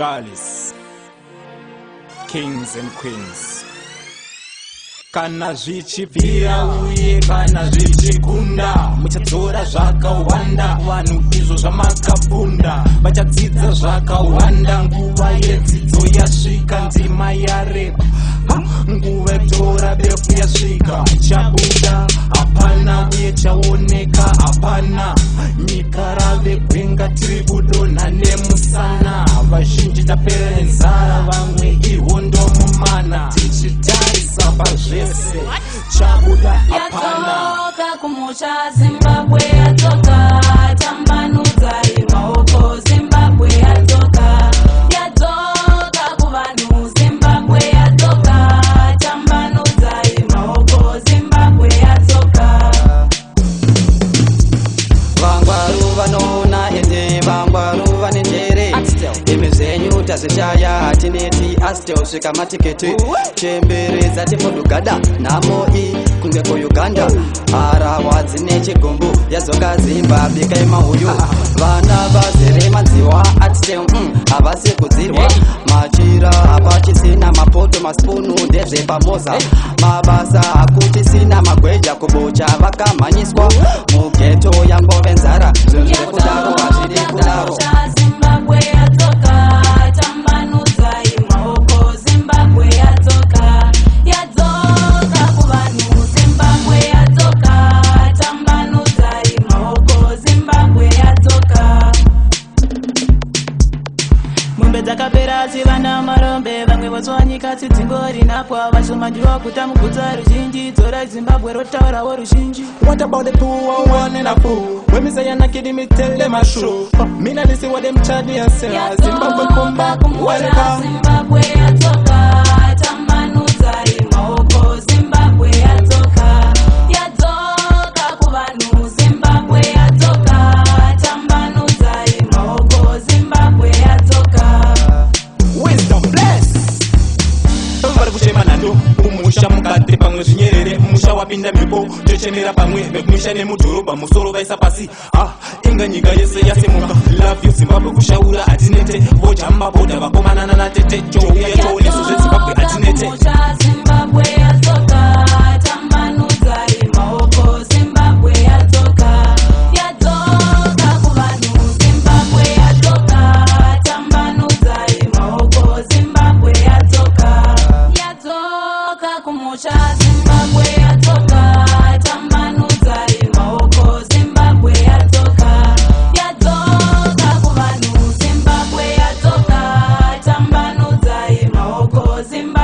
Regardless, kings and queens. Kana zvichibvira uye kana zvichikunda, muchadzora zvakawanda, vanhu izvo zvamakafunda. Vachadzidza zvakawanda, nguva yedzidzo yasvika, ndima yareba, nguva yetora befu yasvika. Chabuda hapana uye chaoneka hapana, nyika rave gwenga tiri kudonha nemusana. Vazhinji tapera nenzara, vamwe ihondo mumana. Tichitarisa pazvese, chabuda hapana. Yatoka kumusha Zimbabwe, yatoka tambanudza imaoko. Zimbabwe yatoka, yatoka kuvanhu. Zimbabwe yatoka tambanudza imaoko. Zimbabwe yatoka. Vangwaru vanoona ende, vangwaru vane njere. Imi zvenyu tazishaya hatineti, astel svika matiketi. Chembereza tipodugada namoi kunge ko Uganda. Harawa dzine chigumbu yazoka Zimbabwe kaimahuyu. Vana vazere manziwa atstel havasi kudzirwa. Machira hapachisina mapoto maspunu ndezve pamoza. Mabasa hakuchisina magweja kubocha vakamhanyiswa. Mugeto yangove nzara, zvinhu zviri kudaro hazviri kudaro. Zimbabwe yatoka tambanudza imaoko. Zimbabwe yatoka, yatoka kuvanhu. Zimbabwe yatoka tambanudza imaoko. Zimbabwe yatoka. Mombe dzakapera dzivana marombe, vamwe votswa nyika dzidzingori napwa. Vashomandiwa kuta muguta ruzhinji, dzora Zimbabwe rotaurawo ruzhinji. What about the poor one and a fool? When me say I'm not kidding, me tell them I show. Me not listen what them chatty and say. Zimbabwe come back, welcome. Zimbabwe yatoka tambanudza imaoko. Zimbabwe yatoka, yatoka kuvanhu. Zimbabwe yatoka tambanudza imaoko. Zimbabwe yatoka. Wisdom bless. Vari kuchema nando kumusha mukati pamwe zvinyerere. Musha wapinda mhepo chochenera pamwe vekumusha nemudhorobha musoro vaisa pasi. Inga nyika yese yasemuka. Love you Zimbabwe kushaura hatinete. Vojamba boda vakomana natete. Chouya chooneso zveZimbabwe hatinete. Zimbabwe yatoka tambanudza imaoko. Zimbabwe yatoka, yatoka kuvanhu. Zimbabwe yatoka tambanudza imaoko. Zimbabwe yatoka, yatoka kumusha. Zimbabwe yatoka tambanudza imaoko. Zimbabwe yatoka, yatoka kuvanhu. Zimbabwe yatoka tambanudza imaoko. Zimbabwe